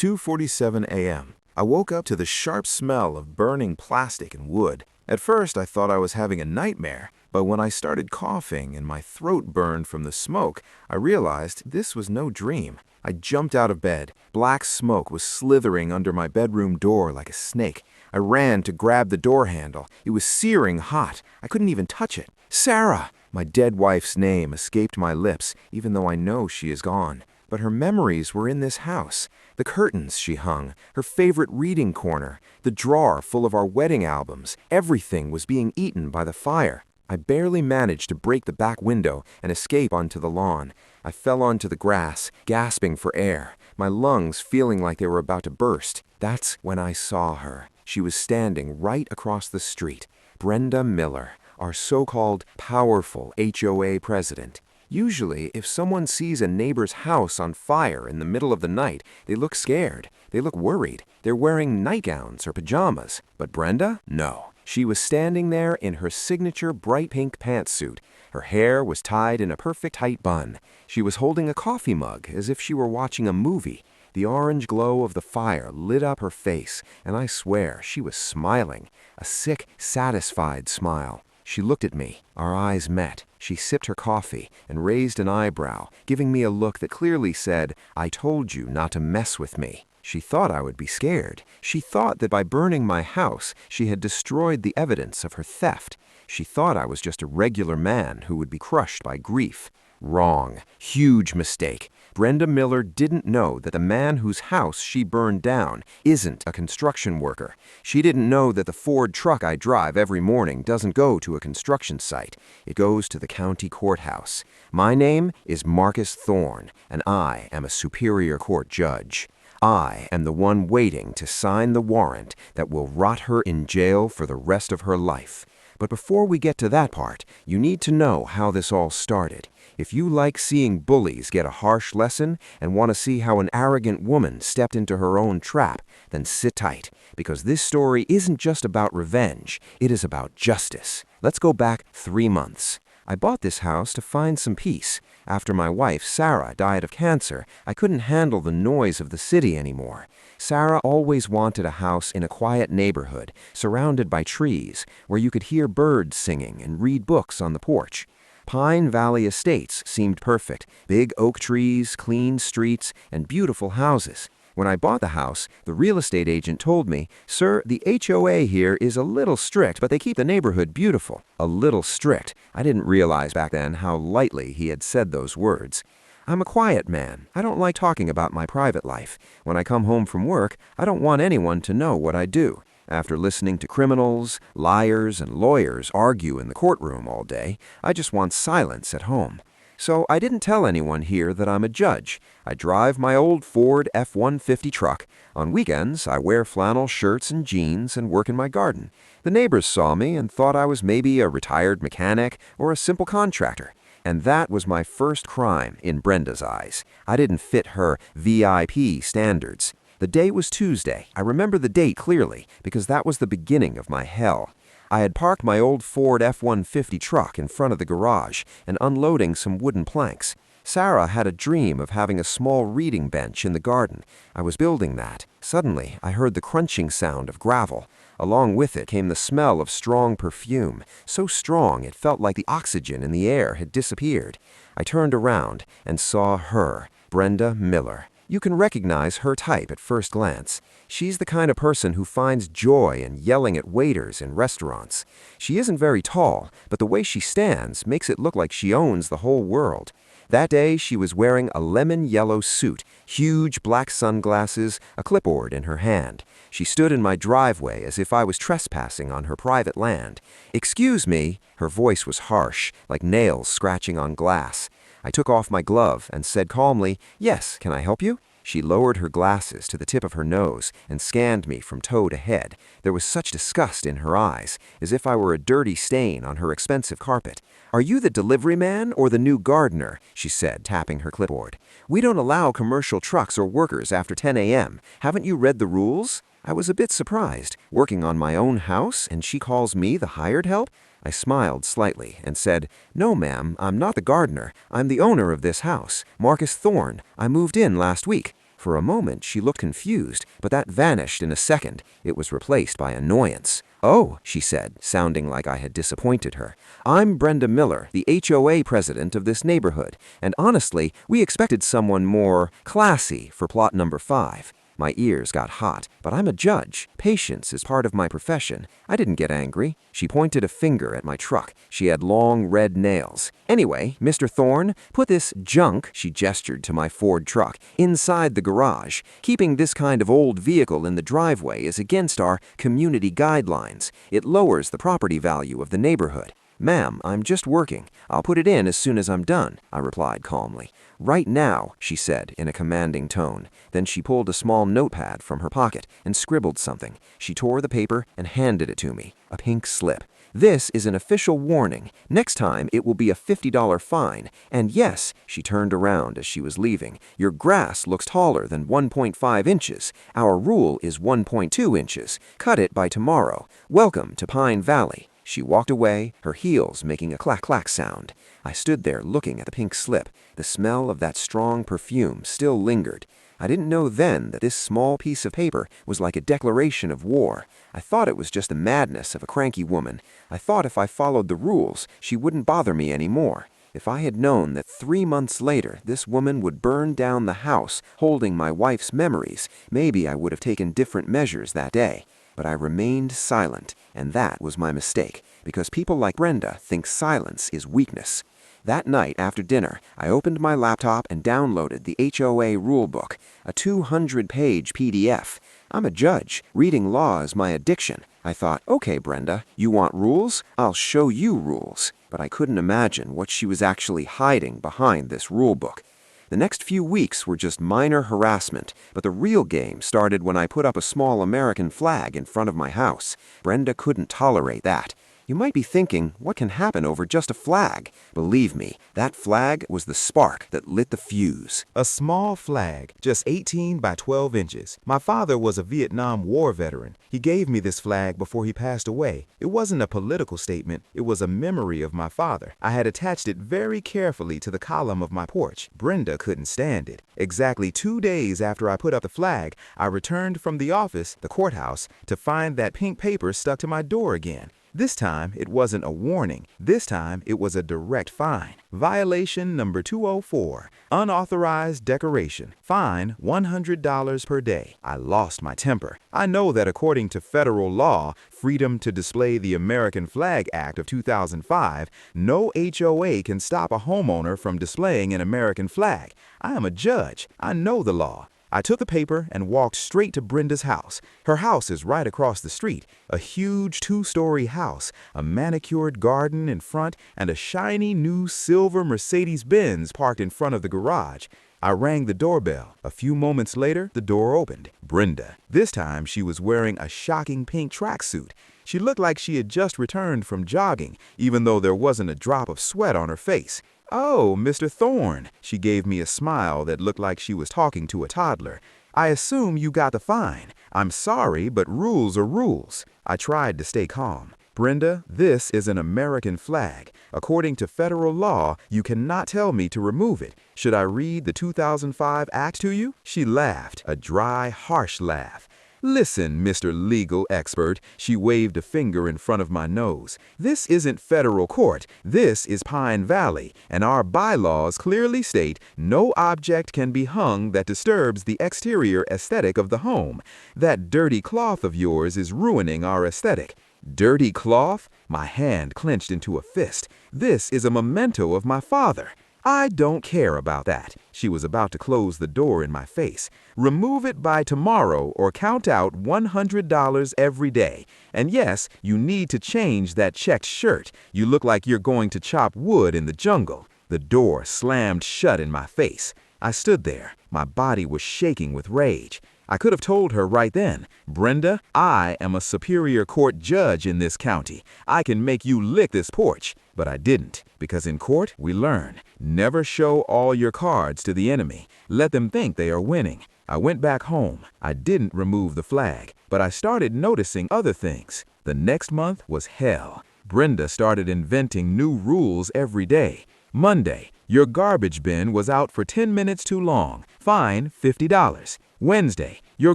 2:47 a.m. I woke up to the sharp smell of burning plastic and wood. At first, I thought I was having a nightmare, but when I started coughing and my throat burned from the smoke, I realized this was no dream. I jumped out of bed. Black smoke was slithering under my bedroom door like a snake. I ran to grab the door handle. It was searing hot. I couldn't even touch it. Sarah! My dead wife's name escaped my lips, even though I know she is gone. But her memories were in this house. The curtains she hung, her favorite reading corner, the drawer full of our wedding albums. Everything was being eaten by the fire. I barely managed to break the back window and escape onto the lawn. I fell onto the grass, gasping for air, my lungs feeling like they were about to burst. That's when I saw her. She was standing right across the street. Brenda Miller, our so-called powerful HOA president. Usually, if someone sees a neighbor's house on fire in the middle of the night, they look scared. They look worried. They're wearing nightgowns or pajamas. But Brenda? No. She was standing there in her signature bright pink pantsuit. Her hair was tied in a perfect tight bun. She was holding a coffee mug as if she were watching a movie. The orange glow of the fire lit up her face, and I swear she was smiling. A sick, satisfied smile. She looked at me. Our eyes met. She sipped her coffee and raised an eyebrow, giving me a look that clearly said, "I told you not to mess with me." She thought I would be scared. She thought that by burning my house, she had destroyed the evidence of her theft. She thought I was just a regular man who would be crushed by grief. Wrong. Huge mistake. Brenda Miller didn't know that the man whose house she burned down isn't a construction worker. She didn't know that the Ford truck I drive every morning doesn't go to a construction site. It goes to the county courthouse. My name is Marcus Thorne, and I am a Superior Court judge. I am the one waiting to sign the warrant that will rot her in jail for the rest of her life. But before we get to that part, you need to know how this all started. If you like seeing bullies get a harsh lesson and want to see how an arrogant woman stepped into her own trap, then sit tight, because this story isn't just about revenge, it is about justice. Let's go back 3 months. I bought this house to find some peace. After my wife, Sarah, died of cancer, I couldn't handle the noise of the city anymore. Sarah always wanted a house in a quiet neighborhood, surrounded by trees, where you could hear birds singing and read books on the porch. Pine Valley Estates seemed perfect. Big oak trees, clean streets, and beautiful houses. When I bought the house, the real estate agent told me, "Sir, the HOA here is a little strict, but they keep the neighborhood beautiful." A little strict. I didn't realize back then how lightly he had said those words. I'm a quiet man. I don't like talking about my private life. When I come home from work, I don't want anyone to know what I do. After listening to criminals, liars, and lawyers argue in the courtroom all day, I just want silence at home. So I didn't tell anyone here that I'm a judge. I drive my old Ford F-150 truck. On weekends, I wear flannel shirts and jeans and work in my garden. The neighbors saw me and thought I was maybe a retired mechanic or a simple contractor. And that was my first crime in Brenda's eyes. I didn't fit her VIP standards. The day was Tuesday. I remember the date clearly because that was the beginning of my hell. I had parked my old Ford F-150 truck in front of the garage and unloading some wooden planks. Sarah had a dream of having a small reading bench in the garden. I was building that. Suddenly, I heard the crunching sound of gravel. Along with it came the smell of strong perfume, so strong it felt like the oxygen in the air had disappeared. I turned around and saw her, Brenda Miller. You can recognize her type at first glance. She's the kind of person who finds joy in yelling at waiters in restaurants. She isn't very tall, but the way she stands makes it look like she owns the whole world. That day, she was wearing a lemon yellow suit, huge black sunglasses, a clipboard in her hand. She stood in my driveway as if I was trespassing on her private land. "Excuse me," her voice was harsh, like nails scratching on glass. I took off my glove and said calmly, "Yes, can I help you?" She lowered her glasses to the tip of her nose and scanned me from toe to head. There was such disgust in her eyes, as if I were a dirty stain on her expensive carpet. "Are you the delivery man or the new gardener?" she said, tapping her clipboard. "We don't allow commercial trucks or workers after 10 a.m. Haven't you read the rules?" I was a bit surprised. Working on my own house, and she calls me the hired help? I smiled slightly and said, "No, ma'am, I'm not the gardener. I'm the owner of this house, Marcus Thorne. I moved in last week." For a moment, she looked confused, but that vanished in a second. It was replaced by annoyance. "Oh," she said, sounding like I had disappointed her. "I'm Brenda Miller, the HOA president of this neighborhood, and honestly, we expected someone more classy for plot number 5. My ears got hot, but I'm a judge. Patience is part of my profession. I didn't get angry. She pointed a finger at my truck. She had long red nails. "Anyway, Mr. Thorne, put this junk," she gestured to my Ford truck, "inside the garage. Keeping this kind of old vehicle in the driveway is against our community guidelines. It lowers the property value of the neighborhood." "Ma'am, I'm just working. I'll put it in as soon as I'm done," I replied calmly. "Right now," she said in a commanding tone. Then she pulled a small notepad from her pocket and scribbled something. She tore the paper and handed it to me, a pink slip. "This is an official warning. Next time, it will be a $50 fine. And yes," she turned around as she was leaving, "your grass looks taller than 1.5 inches. Our rule is 1.2 inches. Cut it by tomorrow. Welcome to Pine Valley." She walked away, her heels making a clack-clack sound. I stood there looking at the pink slip. The smell of that strong perfume still lingered. I didn't know then that this small piece of paper was like a declaration of war. I thought it was just the madness of a cranky woman. I thought if I followed the rules, she wouldn't bother me anymore. If I had known that 3 months later this woman would burn down the house holding my wife's memories, maybe I would have taken different measures that day. But I remained silent, and that was my mistake, because people like Brenda think silence is weakness. That night after dinner, I opened my laptop and downloaded the HOA rulebook, a 200-page PDF. I'm a judge. Reading law is my addiction. I thought, okay, Brenda, you want rules? I'll show you rules. But I couldn't imagine what she was actually hiding behind this rulebook. The next few weeks were just minor harassment, but the real game started when I put up a small American flag in front of my house. Brenda couldn't tolerate that. You might be thinking, what can happen over just a flag? Believe me, that flag was the spark that lit the fuse. A small flag, just 18 by 12 inches. My father was a Vietnam War veteran. He gave me this flag before he passed away. It wasn't a political statement, it was a memory of my father. I had attached it very carefully to the column of my porch. Brenda couldn't stand it. Exactly 2 days after I put up the flag, I returned from the office, the courthouse, to find that pink paper stuck to my door again. This time, it wasn't a warning. This time, it was a direct fine. Violation number 204. Unauthorized decoration. Fine $100 per day. I lost my temper. I know that according to federal law, Freedom to Display the American Flag Act of 2005, no HOA can stop a homeowner from displaying an American flag. I am a judge. I know the law. I took the paper and walked straight to Brenda's house. Her house is right across the street, a huge 2-story house, a manicured garden in front, and a shiny new silver Mercedes-Benz parked in front of the garage. I rang the doorbell. A few moments later, the door opened. Brenda. This time, she was wearing a shocking pink tracksuit. She looked like she had just returned from jogging, even though there wasn't a drop of sweat on her face. "Oh, Mr. Thorne," she gave me a smile that looked like she was talking to a toddler. "I assume you got the fine. I'm sorry, but rules are rules." I tried to stay calm. "Brenda, this is an American flag. According to federal law, you cannot tell me to remove it. Should I read the 2005 Act to you?" She laughed, a dry, harsh laugh. "Listen, Mr. Legal Expert," she waved a finger in front of my nose. "This isn't federal court. This is Pine Valley, and our bylaws clearly state no object can be hung that disturbs the exterior aesthetic of the home. That dirty cloth of yours is ruining our aesthetic." Dirty cloth? My hand clenched into a fist. This is a memento of my father. "I don't care about that." She was about to close the door in my face. "Remove it by tomorrow or count out $100 every day. And yes, you need to change that checked shirt. You look like you're going to chop wood in the jungle." The door slammed shut in my face. I stood there. My body was shaking with rage. I could have told her right then, "Brenda, I am a Superior Court judge in this county. I can make you lick this porch." But I didn't, because in court, we learn. Never show all your cards to the enemy. Let them think they are winning. I went back home. I didn't remove the flag, but I started noticing other things. The next month was hell. Brenda started inventing new rules every day. Monday, Your garbage bin was out for 10 minutes too long. Fine, $50. Wednesday, your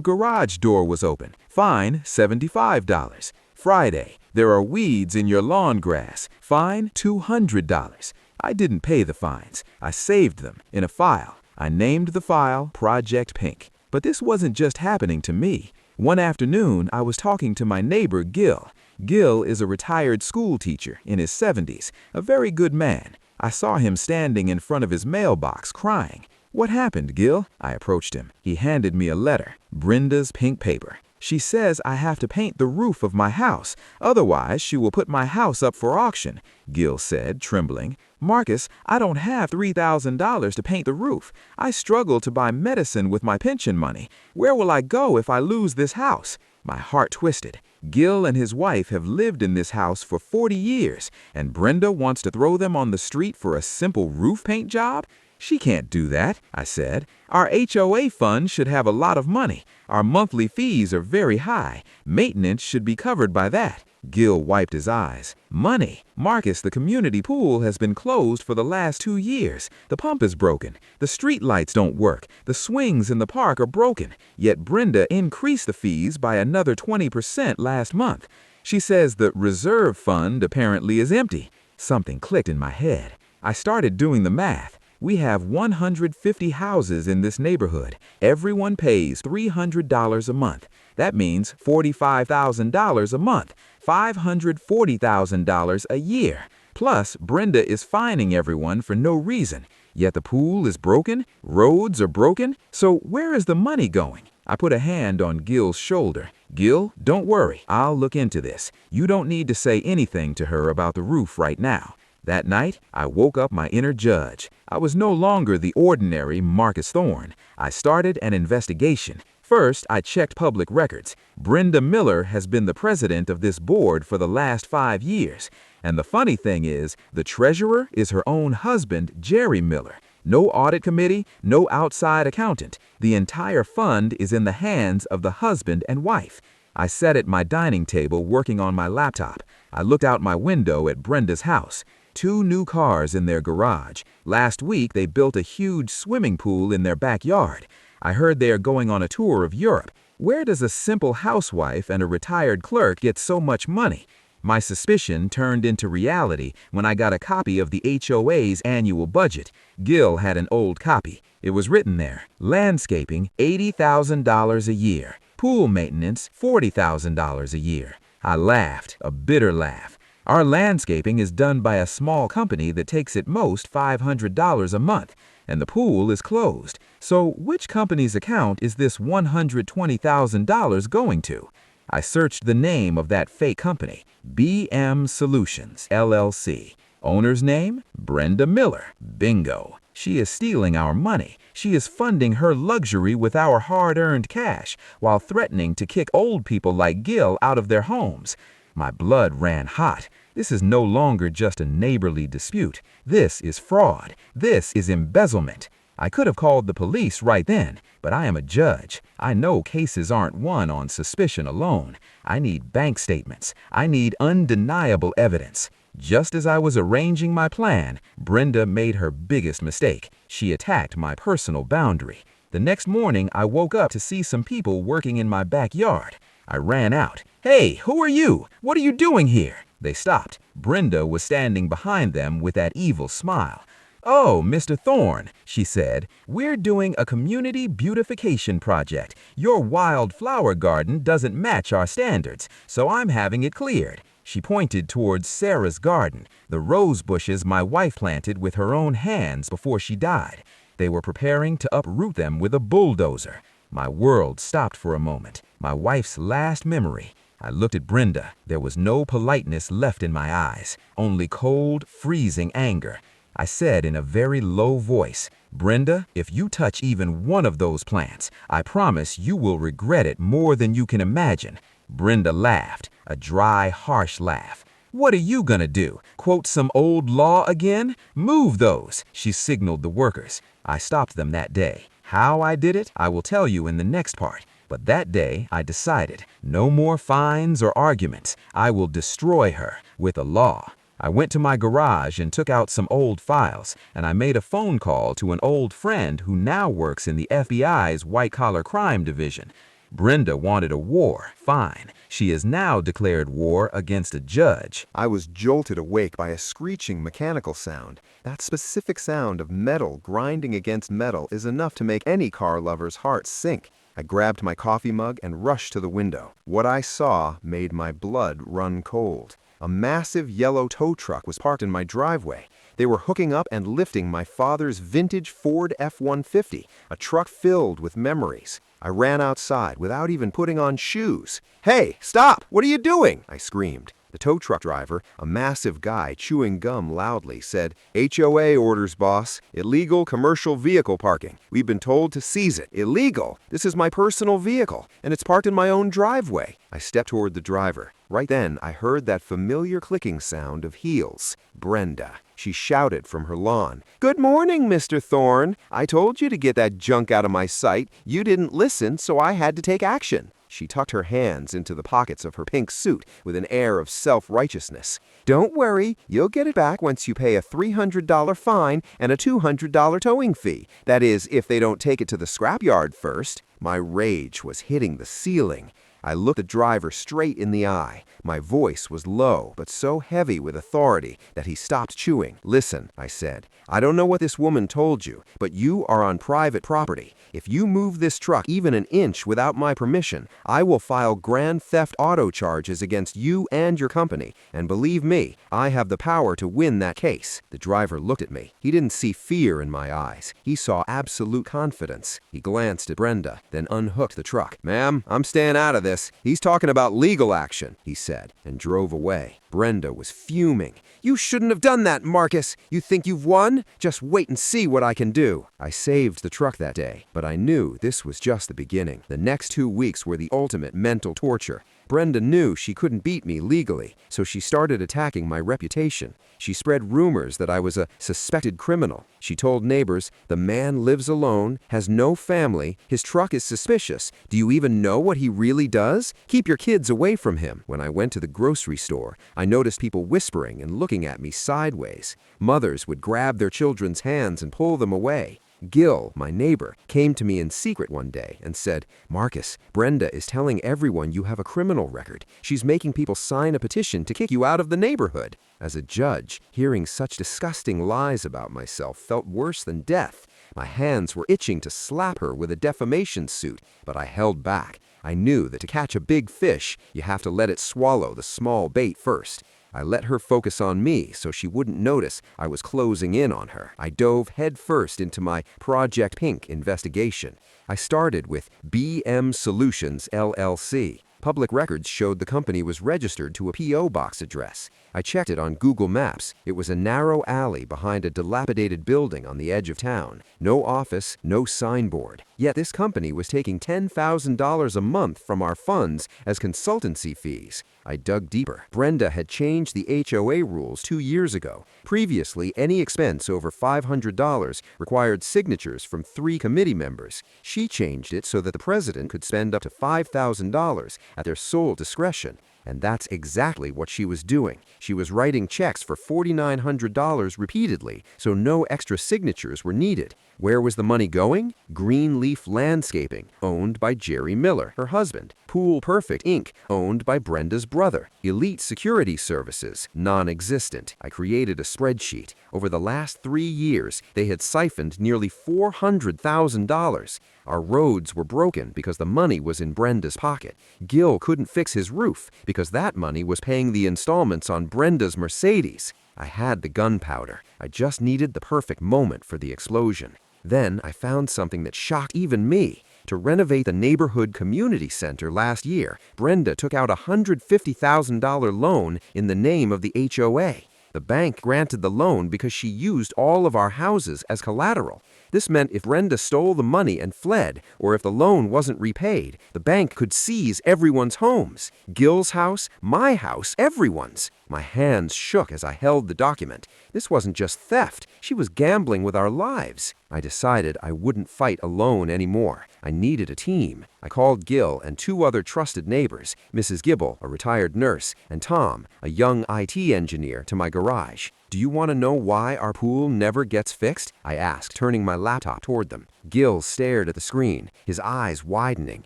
garage door was open. Fine, $75. Friday, there are weeds in your lawn grass. Fine, $200. I didn't pay the fines. I saved them in a file. I named the file Project Pink. But this wasn't just happening to me. One afternoon, I was talking to my neighbor, Gil. Gil is a retired school teacher in his 70s, a very good man. I saw him standing in front of his mailbox crying. "What happened, Gil?" I approached him. He handed me a letter, Brenda's pink paper. She says I have to paint the roof of my house, otherwise she will put my house up for auction, Gil said, trembling. "Marcus, I don't have $3,000 to paint the roof. I struggle to buy medicine with my pension money. Where will I go if I lose this house?" My heart twisted. Gil and his wife have lived in this house for 40 years, and Brenda wants to throw them on the street for a simple roof paint job? "She can't do that," I said. "Our HOA fund should have a lot of money. Our monthly fees are very high. Maintenance should be covered by that." Gil wiped his eyes. "Money? Marcus, the community pool has been closed for the last 2 years. The pump is broken. The street lights don't work. The swings in the park are broken. Yet Brenda increased the fees by another 20% last month. She says the reserve fund apparently is empty." Something clicked in my head. I started doing the math. We have 150 houses in this neighborhood. Everyone pays $300 a month. That means $45,000 a month, $540,000 a year. Plus, Brenda is fining everyone for no reason. Yet the pool is broken, roads are broken, so where is the money going? I put a hand on Gil's shoulder. "Gil, don't worry, I'll look into this. You don't need to say anything to her about the roof right now." That night, I woke up my inner judge. I was no longer the ordinary Marcus Thorne. I started an investigation. First, I checked public records. Brenda Miller has been the president of this board for the last 5 years. And the funny thing is, the treasurer is her own husband, Jerry Miller. No audit committee, no outside accountant. The entire fund is in the hands of the husband and wife. I sat at my dining table working on my laptop. I looked out my window at Brenda's house. 2 new cars in their garage. Last week, they built a huge swimming pool in their backyard. I heard they are going on a tour of Europe. Where does a simple housewife and a retired clerk get so much money? My suspicion turned into reality when I got a copy of the HOA's annual budget. Gil had an old copy. It was written there, landscaping, $80,000 a year. Pool maintenance, $40,000 a year. I laughed, a bitter laugh. Our landscaping is done by a small company that takes at most $500 a month, and the pool is closed. So which company's account is this $120,000 going to? I searched the name of that fake company, BM Solutions, LLC. Owner's name? Brenda Miller. Bingo. She is stealing our money. She is funding her luxury with our hard-earned cash, while threatening to kick old people like Gil out of their homes. My blood ran hot. This is no longer just a neighborly dispute. This is fraud. This is embezzlement. I could have called the police right then, but I am a judge. I know cases aren't won on suspicion alone. I need bank statements. I need undeniable evidence. Just as I was arranging my plan, Brenda made her biggest mistake. She attacked my personal boundary. The next morning, I woke up to see some people working in my backyard. I ran out. "Hey, who are you? What are you doing here?" They stopped. Brenda was standing behind them with that evil smile. "Oh, Mr. Thorne," she said, "we're doing a community beautification project. Your wildflower garden doesn't match our standards, so I'm having it cleared." She pointed towards Sarah's garden, the rose bushes my wife planted with her own hands before she died. They were preparing to uproot them with a bulldozer. My world stopped for a moment. My wife's last memory. I looked at Brenda. There was no politeness left in my eyes, only cold, freezing anger. I said in a very low voice, "Brenda, if you touch even one of those plants, I promise you will regret it more than you can imagine." Brenda laughed, a dry, harsh laugh. "What are you gonna do? Quote some old law again? Move those," she signaled the workers. I stopped them that day. How I did it, I will tell you in the next part. But that day, I decided, no more fines or arguments. I will destroy her with a law. I went to my garage and took out some old files, and I made a phone call to an old friend who now works in the FBI's white-collar crime division. Brenda wanted a war. Fine. She has now declared war against a judge. I was jolted awake by a screeching mechanical sound. That specific sound of metal grinding against metal is enough to make any car lover's heart sink. I grabbed my coffee mug and rushed to the window. What I saw made my blood run cold. A massive yellow tow truck was parked in my driveway. They were hooking up and lifting my father's vintage Ford F-150, a truck filled with memories. I ran outside without even putting on shoes. "Hey, stop! What are you doing?" I screamed. The tow truck driver, a massive guy chewing gum loudly, said, "HOA orders, boss. Illegal commercial vehicle parking. We've been told to seize it." "Illegal? This is my personal vehicle, and it's parked in my own driveway." I stepped toward the driver. Right then, I heard that familiar clicking sound of heels. Brenda. She shouted from her lawn, "Good morning, Mr. Thorne. I told you to get that junk out of my sight. You didn't listen, so I had to take action." She tucked her hands into the pockets of her pink suit with an air of self-righteousness. "Don't worry, you'll get it back once you pay a $300 fine and a $200 towing fee. That is, if they don't take it to the scrapyard first." My rage was hitting the ceiling. I looked the driver straight in the eye. My voice was low, but so heavy with authority that he stopped chewing. "Listen," I said, "I don't know what this woman told you, but you are on private property. If you move this truck even an inch without my permission, I will file grand theft auto charges against you and your company. And believe me, I have the power to win that case." The driver looked at me. He didn't see fear in my eyes. He saw absolute confidence. He glanced at Brenda, then unhooked the truck. "Ma'am, I'm staying out of this. He's talking about legal action," he said, and drove away. Brenda was fuming. "You shouldn't have done that, Marcus. You think you've won? Just wait and see what I can do." I saved the truck that day, but I knew this was just the beginning. The next 2 weeks were the ultimate mental torture. Brenda knew she couldn't beat me legally, so she started attacking my reputation. She spread rumors that I was a suspected criminal. She told neighbors, "The man lives alone, has no family, his truck is suspicious. Do you even know what he really does? Keep your kids away from him." When I went to the grocery store, I noticed people whispering and looking at me sideways. Mothers would grab their children's hands and pull them away. Gil, my neighbor, came to me in secret one day and said, "Marcus, Brenda is telling everyone you have a criminal record. She's making people sign a petition to kick you out of the neighborhood." As a judge, hearing such disgusting lies about myself felt worse than death. My hands were itching to slap her with a defamation suit, but I held back. I knew that to catch a big fish, you have to let it swallow the small bait first. I let her focus on me so she wouldn't notice I was closing in on her. I dove headfirst into my Project Pink investigation. I started with BM Solutions, LLC. Public records showed the company was registered to a P.O. box address. I checked it on Google Maps. It was a narrow alley behind a dilapidated building on the edge of town. No office, no signboard. Yet this company was taking $10,000 a month from our funds as consultancy fees. I dug deeper. Brenda had changed the HOA rules 2 years ago. Previously, any expense over $500 required signatures from 3 committee members. She changed it so that the president could spend up to $5,000 at their sole discretion. And that's exactly what she was doing. She was writing checks for $4,900 repeatedly, so no extra signatures were needed. Where was the money going? Greenleaf Landscaping, owned by Jerry Miller, her husband. Pool Perfect, Inc., owned by Brenda's brother. Elite Security Services, non-existent. I created a spreadsheet. Over the last 3 years, they had siphoned nearly $400,000. Our roads were broken because the money was in Brenda's pocket. Gil couldn't fix his roof because that money was paying the installments on Brenda's Mercedes. I had the gunpowder. I just needed the perfect moment for the explosion. Then I found something that shocked even me. To renovate the neighborhood community center last year, Brenda took out a $150,000 loan in the name of the HOA. The bank granted the loan because she used all of our houses as collateral. This meant if Brenda stole the money and fled, or if the loan wasn't repaid, the bank could seize everyone's homes. Gil's house, my house, everyone's. My hands shook as I held the document. This wasn't just theft. She was gambling with our lives. I decided I wouldn't fight alone anymore. I needed a team. I called Gil and 2 other trusted neighbors, Mrs. Gibble, a retired nurse, and Tom, a young IT engineer, to my garage. "Do you want to know why our pool never gets fixed?" I asked, turning my laptop toward them. Gil stared at the screen, his eyes widening.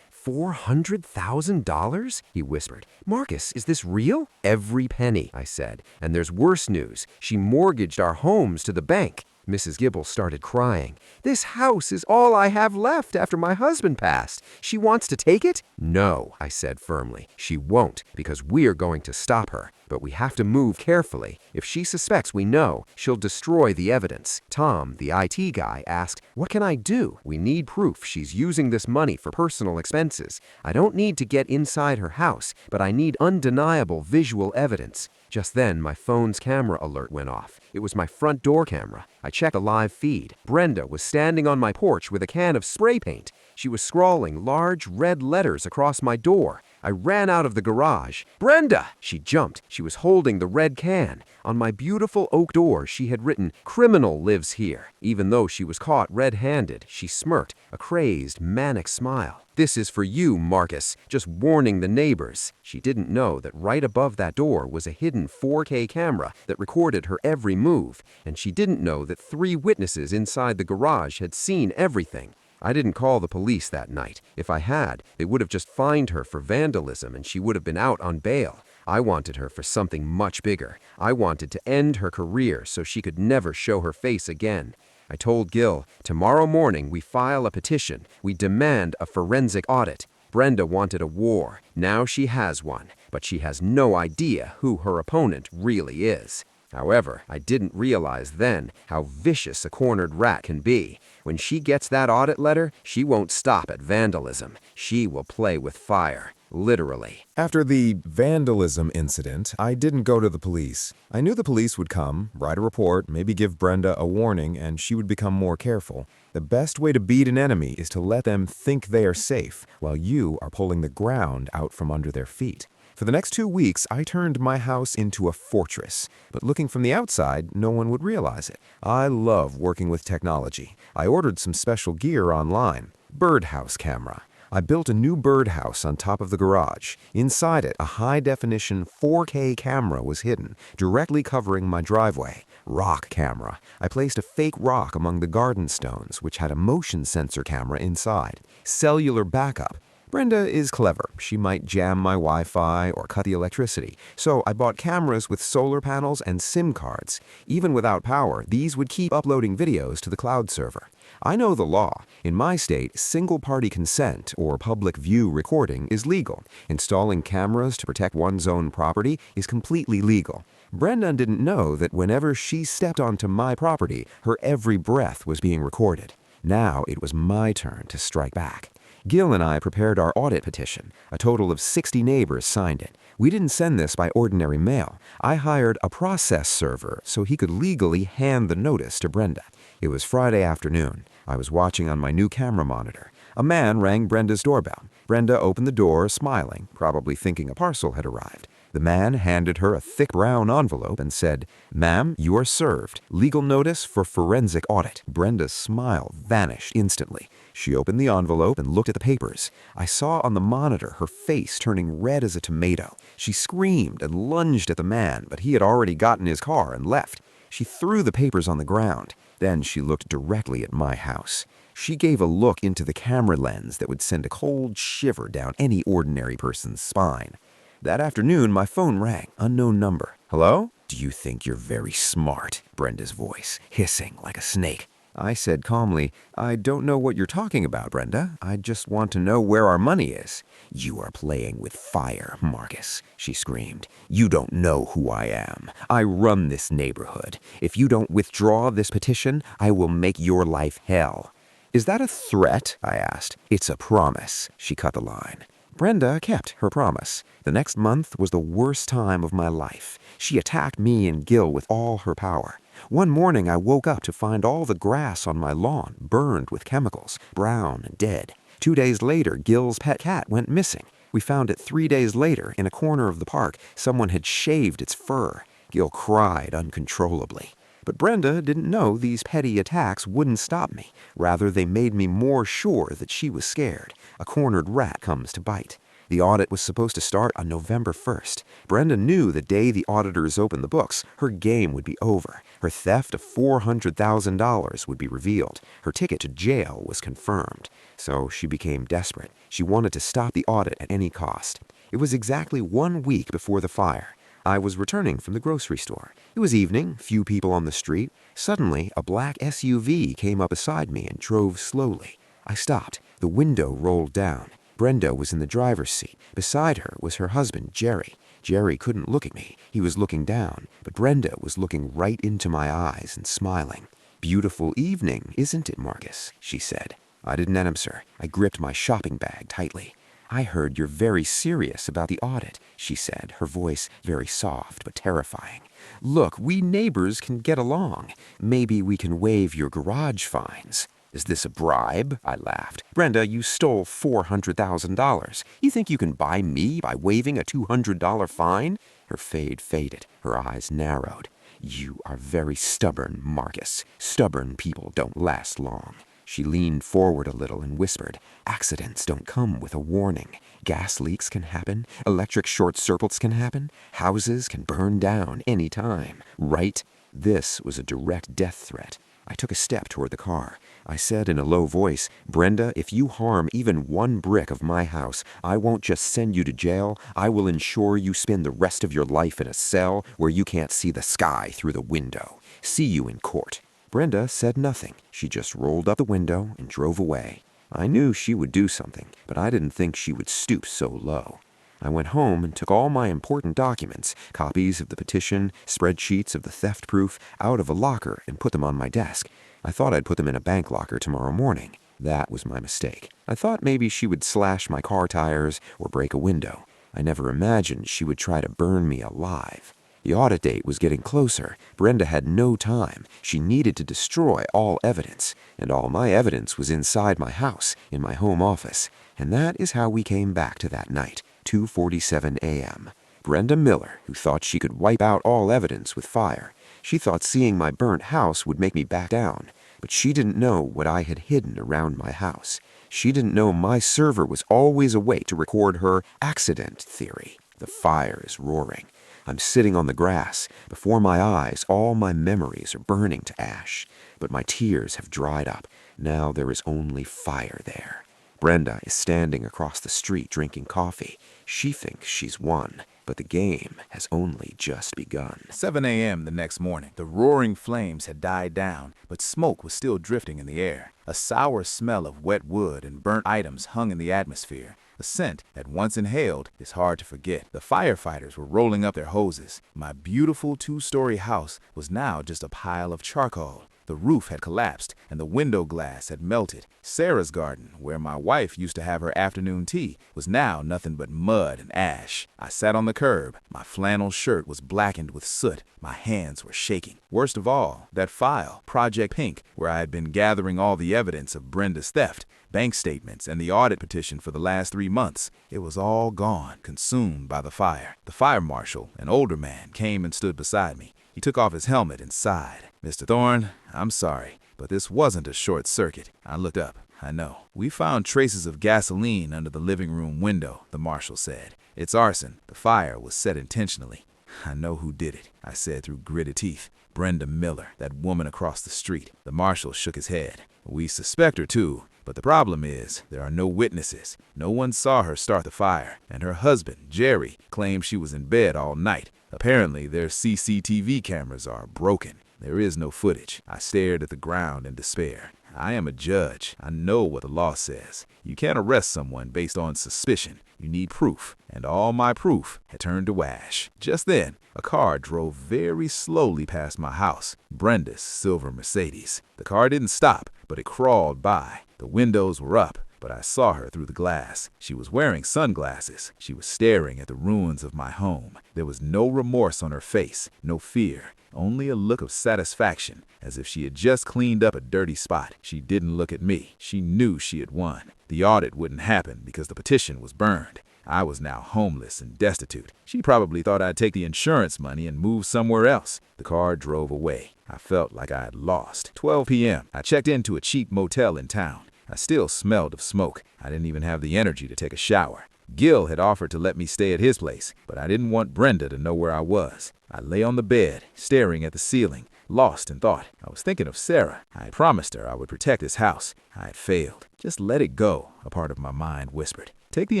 $400,000? He whispered. "Marcus, is this real?" "Every penny," I said. "And there's worse news. She mortgaged our homes to the bank." Mrs. Gibble started crying. "This house is all I have left after my husband passed. She wants to take it?" "No," I said firmly. "She won't, because we're going to stop her. But we have to move carefully. If she suspects we know, she'll destroy the evidence." Tom, the IT guy, asked, "What can I do?" "We need proof she's using this money for personal expenses. I don't need to get inside her house, but I need undeniable visual evidence." Just then, my phone's camera alert went off. It was my front door camera. I checked a live feed. Brenda was standing on my porch with a can of spray paint. She was scrawling large red letters across my door. I ran out of the garage. "Brenda!" She jumped. She was holding the red can. On my beautiful oak door, she had written, "Criminal lives here." Even though she was caught red-handed, she smirked, a crazed, manic smile. "This is for you, Marcus. Just warning the neighbors." She didn't know that right above that door was a hidden 4K camera that recorded her every move, and she didn't know that 3 witnesses inside the garage had seen everything. I didn't call the police that night. If I had, they would have just fined her for vandalism and she would have been out on bail. I wanted her for something much bigger. I wanted to end her career so she could never show her face again. I told Gil, "Tomorrow morning we file a petition. We demand a forensic audit." Brenda wanted a war. Now she has one, but she has no idea who her opponent really is. However, I didn't realize then how vicious a cornered rat can be. When she gets that audit letter, she won't stop at vandalism. She will play with fire. Literally. After the vandalism incident, I didn't go to the police. I knew the police would come, write a report, maybe give Brenda a warning, and she would become more careful. The best way to beat an enemy is to let them think they are safe, while you are pulling the ground out from under their feet. For the next 2 weeks, I turned my house into a fortress. But looking from the outside, no one would realize it. I love working with technology. I ordered some special gear online. Birdhouse camera. I built a new birdhouse on top of the garage. Inside it, a high-definition 4K camera was hidden, directly covering my driveway. Rock camera. I placed a fake rock among the garden stones, which had a motion sensor camera inside. Cellular backup. Brenda is clever. She might jam my Wi-Fi or cut the electricity. So I bought cameras with solar panels and SIM cards. Even without power, these would keep uploading videos to the cloud server. I know the law. In my state, single-party consent or public view recording is legal. Installing cameras to protect one's own property is completely legal. Brenda didn't know that whenever she stepped onto my property, her every breath was being recorded. Now it was my turn to strike back. Gil and I prepared our audit petition. A total of 60 neighbors signed it. We didn't send this by ordinary mail. I hired a process server so he could legally hand the notice to Brenda. It was Friday afternoon. I was watching on my new camera monitor. A man rang Brenda's doorbell. Brenda opened the door, smiling, probably thinking a parcel had arrived. The man handed her a thick brown envelope and said, "Ma'am, you are served. Legal notice for forensic audit." Brenda's smile vanished instantly. She opened the envelope and looked at the papers. I saw on the monitor her face turning red as a tomato. She screamed and lunged at the man, but he had already gotten his car and left. She threw the papers on the ground. Then she looked directly at my house. She gave a look into the camera lens that would send a cold shiver down any ordinary person's spine. That afternoon, my phone rang. Unknown number. "Hello?" "Do you think you're very smart?" Brenda's voice, hissing like a snake. I said calmly, "I don't know what you're talking about, Brenda. I just want to know where our money is." "You are playing with fire, Marcus," she screamed. "You don't know who I am. I run this neighborhood. If you don't withdraw this petition, I will make your life hell." "Is that a threat?" I asked. "It's a promise," she cut the line. Brenda kept her promise. The next month was the worst time of my life. She attacked me and Gil with all her power. One morning I woke up to find all the grass on my lawn burned with chemicals, brown and dead. 2 days later, Gil's pet cat went missing. We found it 3 days later in a corner of the park. Someone had shaved its fur. Gil cried uncontrollably. But Brenda didn't know these petty attacks wouldn't stop me. Rather, they made me more sure that she was scared. A cornered rat comes to bite. The audit was supposed to start on November 1st. Brenda knew the day the auditors opened the books, her game would be over. Her theft of $400,000 would be revealed. Her ticket to jail was confirmed. So she became desperate. She wanted to stop the audit at any cost. It was exactly 1 week before the fire. I was returning from the grocery store. It was evening, few people on the street. Suddenly, a black SUV came up beside me and drove slowly. I stopped. The window rolled down. Brenda was in the driver's seat. Beside her was her husband, Jerry. Jerry couldn't look at me. He was looking down, but Brenda was looking right into my eyes and smiling. "Beautiful evening, isn't it, Marcus?" she said. I didn't answer. I gripped my shopping bag tightly. "I heard you're very serious about the audit," she said, her voice very soft but terrifying. "Look, we neighbors can get along. Maybe we can waive your garage fines." "Is this a bribe?" I laughed. "Brenda, you stole $400,000. You think you can buy me by waiving a $200 fine?" Her faded. Her eyes narrowed. "You are very stubborn, Marcus. Stubborn people don't last long." She leaned forward a little and whispered, "Accidents don't come with a warning. Gas leaks can happen. Electric short circuits can happen. Houses can burn down any time. Right?" This was a direct death threat. I took a step toward the car. I said in a low voice, "Brenda, if you harm even one brick of my house, I won't just send you to jail. I will ensure you spend the rest of your life in a cell where you can't see the sky through the window. See you in court." Brenda said nothing. She just rolled up the window and drove away. I knew she would do something, but I didn't think she would stoop so low. I went home and took all my important documents, copies of the petition, spreadsheets of the theft proof, out of a locker and put them on my desk. I thought I'd put them in a bank locker tomorrow morning. That was my mistake. I thought maybe she would slash my car tires or break a window. I never imagined she would try to burn me alive. The audit date was getting closer. Brenda had no time. She needed to destroy all evidence. And all my evidence was inside my house, in my home office. And that is how we came back to that night, 2:47 a.m. Brenda Miller, who thought she could wipe out all evidence with fire. She thought seeing my burnt house would make me back down. But she didn't know what I had hidden around my house. She didn't know my server was always awake to record her accident theory. The fire is roaring. I'm sitting on the grass. Before my eyes, all my memories are burning to ash. But my tears have dried up. Now there is only fire there. Brenda is standing across the street drinking coffee. She thinks she's won, but the game has only just begun. 7 a.m. the next morning. The roaring flames had died down, but smoke was still drifting in the air. A sour smell of wet wood and burnt items hung in the atmosphere. A scent that once inhaled is hard to forget. The firefighters were rolling up their hoses. My beautiful 2-story house was now just a pile of charcoal. The roof had collapsed and the window glass had melted. Sarah's garden, where my wife used to have her afternoon tea, was now nothing but mud and ash. I sat on the curb. My flannel shirt was blackened with soot. My hands were shaking. Worst of all, that file, Project Pink, where I had been gathering all the evidence of Brenda's theft, bank statements, and the audit petition for the last 3 months. It was all gone, consumed by the fire. The fire marshal, an older man, came and stood beside me. He took off his helmet and sighed. "Mr. Thorne, I'm sorry, but this wasn't a short circuit." I looked up. "I know. We found traces of gasoline under the living room window," the marshal said. "It's arson. The fire was set intentionally." "I know who did it," I said through gritted teeth. "Brenda Miller, that woman across the street." The marshal shook his head. "We suspect her too. But the problem is, there are no witnesses. No one saw her start the fire, and her husband, Jerry, claims she was in bed all night. Apparently, their CCTV cameras are broken. There is no footage." I stared at the ground in despair. I am a judge. I know what the law says. You can't arrest someone based on suspicion. You need proof, and all my proof had turned to ash. Just then, a car drove very slowly past my house, Brenda's silver Mercedes. The car didn't stop, but it crawled by. The windows were up. but I saw her through the glass. She was wearing sunglasses. She was staring at the ruins of my home. There was no remorse on her face, no fear, only a look of satisfaction, as if she had just cleaned up a dirty spot. She didn't look at me. She knew she had won. The audit wouldn't happen because the petition was burned. I was now homeless and destitute. She probably thought I'd take the insurance money and move somewhere else. The car drove away. I felt like I had lost. 12 p.m. I checked into a cheap motel in town. I still smelled of smoke. I didn't even have the energy to take a shower. Gil had offered to let me stay at his place, but I didn't want Brenda to know where I was. I lay on the bed, staring at the ceiling, lost in thought. I was thinking of Sarah. I had promised her I would protect this house. I had failed. Just let it go, a part of my mind whispered. Take the